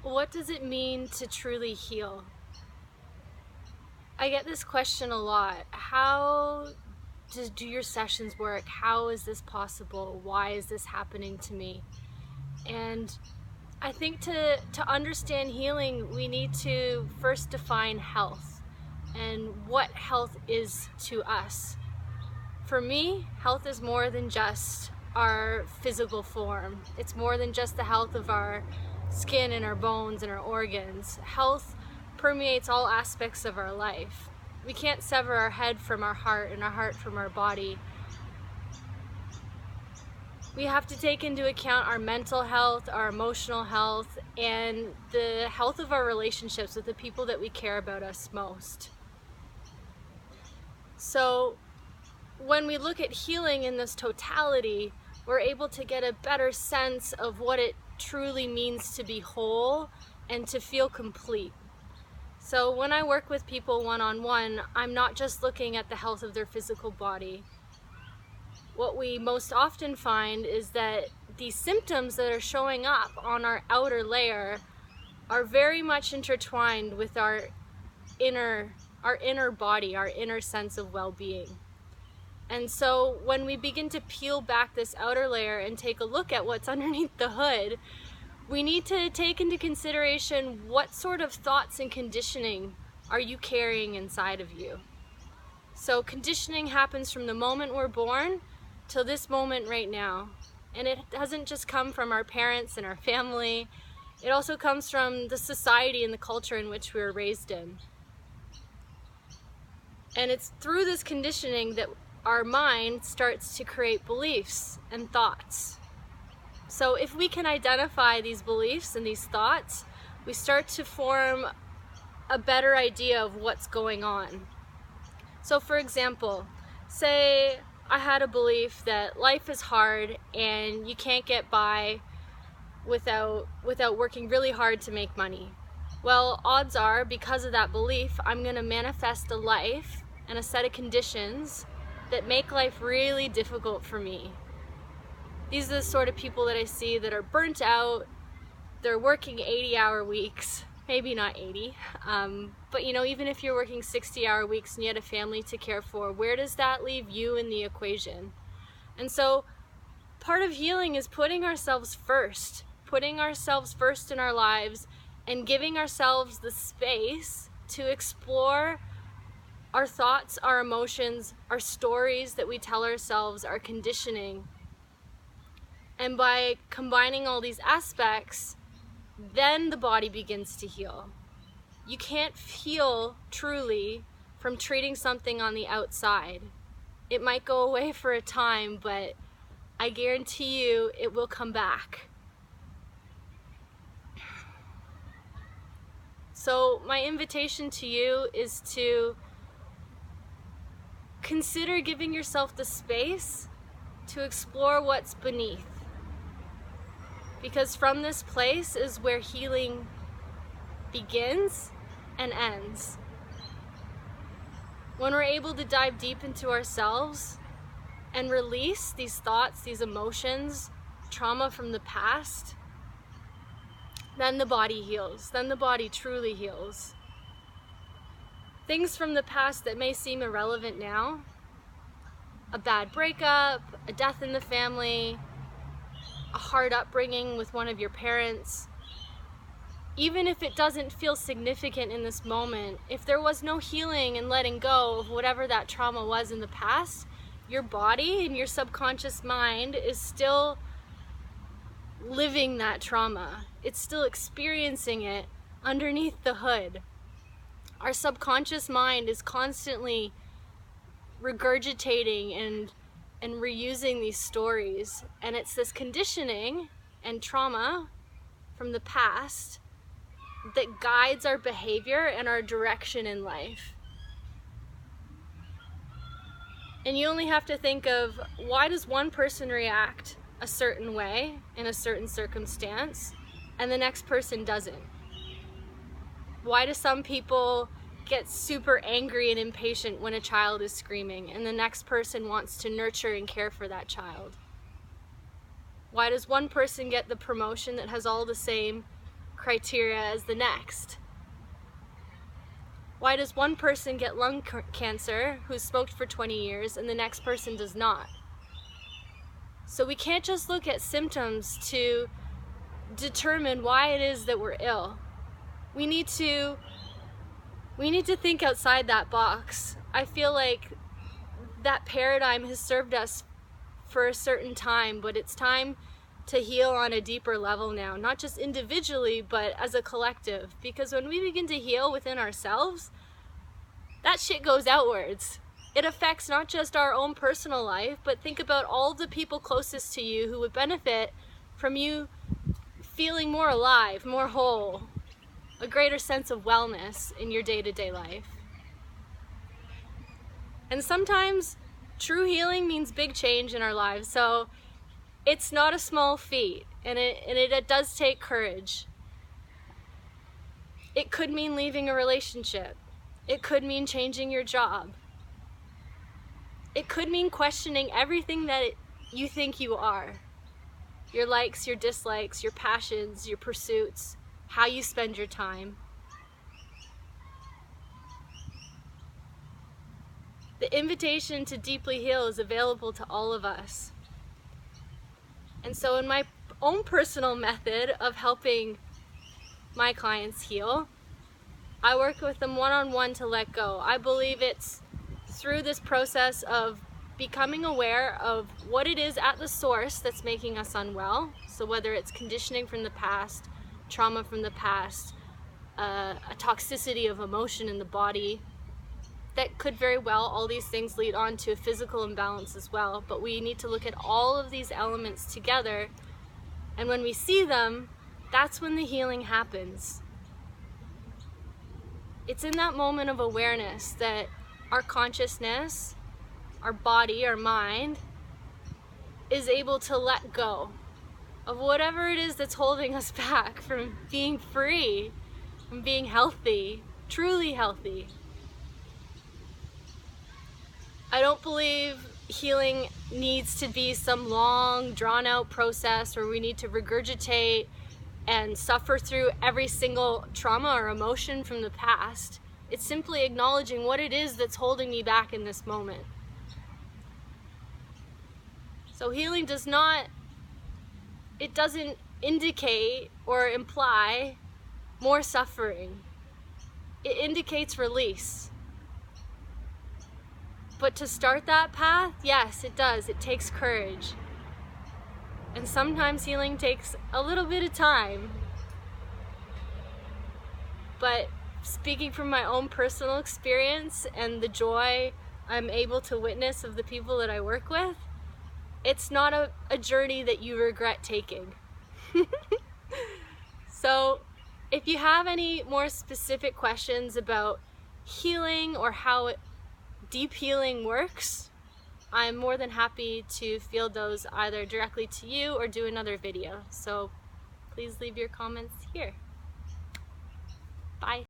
What does it mean to truly heal? I get this question a lot. How do your sessions work? How is this possible? Why is this happening to me? And I think to understand healing, we need to first define health and what health is to us. For me, health is more than just our physical form. It's more than just the health of our skin and our bones and our organs. Health permeates all aspects of our life. We can't sever our head from our heart and our heart from our body. We have to take into account our mental health, our emotional health, and the health of our relationships with the people that we care about us most. So when we look at healing in this totality, we're able to get a better sense of what it truly means to be whole and to feel complete. So when I work with people one-on-one, I'm not just looking at the health of their physical body. What we most often find is that these symptoms that are showing up on our outer layer are very much intertwined with our inner body, our inner sense of well-being. And so when we begin to peel back this outer layer and take a look at what's underneath the hood, we need to take into consideration what sort of thoughts and conditioning are you carrying inside of you. So conditioning happens from the moment we're born till this moment right now. And it doesn't just come from our parents and our family. It also comes from the society and the culture in which we were raised in. And it's through this conditioning that our mind starts to create beliefs and thoughts. So if we can identify these beliefs and these thoughts, we start to form a better idea of what's going on. So for example, say I had a belief that life is hard and you can't get by without working really hard to make money. Well, odds are, because of that belief, I'm going to manifest a life and a set of conditions that make life really difficult for me. These are the sort of people that I see that are burnt out. They're working 80-hour weeks, maybe not 80, but you know, even if you're working 60-hour weeks and you had a family to care for, where does that leave you in the equation? And so part of healing is putting ourselves first in our lives and giving ourselves the space to explore our thoughts, our emotions, our stories that we tell ourselves, our conditioning. And by combining all these aspects, then the body begins to heal. You can't heal truly from treating something on the outside. It might go away for a time, but I guarantee you it will come back. So my invitation to you is to consider giving yourself the space to explore what's beneath. Because from this place is where healing begins and ends. When we're able to dive deep into ourselves and release these thoughts, these emotions, trauma from the past, then the body heals. Then the body truly heals. Things from the past that may seem irrelevant now, a bad breakup, a death in the family, a hard upbringing with one of your parents, even if it doesn't feel significant in this moment, if there was no healing and letting go of whatever that trauma was in the past, your body and your subconscious mind is still living that trauma. It's still experiencing it underneath the hood. Our subconscious mind is constantly regurgitating and reusing these stories, and it's this conditioning and trauma from the past that guides our behavior and our direction in life. And you only have to think of, why does one person react a certain way in a certain circumstance and the next person doesn't? Why do some people get super angry and impatient when a child is screaming and the next person wants to nurture and care for that child? Why does one person get the promotion that has all the same criteria as the next? Why does one person get lung cancer who's smoked for 20 years and the next person does not? So we can't just look at symptoms to determine why it is that we're ill. We need to think outside that box. I feel like that paradigm has served us for a certain time, but it's time to heal on a deeper level now, not just individually, but as a collective. Because when we begin to heal within ourselves, that shit goes outwards. It affects not just our own personal life, but think about all the people closest to you who would benefit from you feeling more alive, more whole, a greater sense of wellness in your day-to-day life. And sometimes true healing means big change in our lives, so it's not a small feat, and it does take courage. It could mean leaving a relationship. It could mean changing your job. It could mean questioning everything that you think you are. Your likes, your dislikes, your passions, your pursuits, how you spend your time. The invitation to deeply heal is available to all of us. And so in my own personal method of helping my clients heal, I work with them one-on-one to let go. I believe it's through this process of becoming aware of what it is at the source that's making us unwell. So whether it's conditioning from the past, trauma from the past, a toxicity of emotion in the body, that could very well, all these things lead on to a physical imbalance as well. But we need to look at all of these elements together, and when we see them, that's when the healing happens. It's in that moment of awareness that our consciousness, our body, our mind, is able to let go of whatever it is that's holding us back from being free, from being healthy, truly healthy. I don't believe healing needs to be some long, drawn-out process where we need to regurgitate and suffer through every single trauma or emotion from the past. It's simply acknowledging what it is that's holding me back in this moment. So healing doesn't indicate or imply more suffering. It indicates release. But to start that path, yes, it does. It takes courage. And sometimes healing takes a little bit of time. But speaking from my own personal experience and the joy I'm able to witness of the people that I work with, it's not a journey that you regret taking. So if you have any more specific questions about healing or how deep healing works, I'm more than happy to field those either directly to you or do another video. So please leave your comments here. Bye.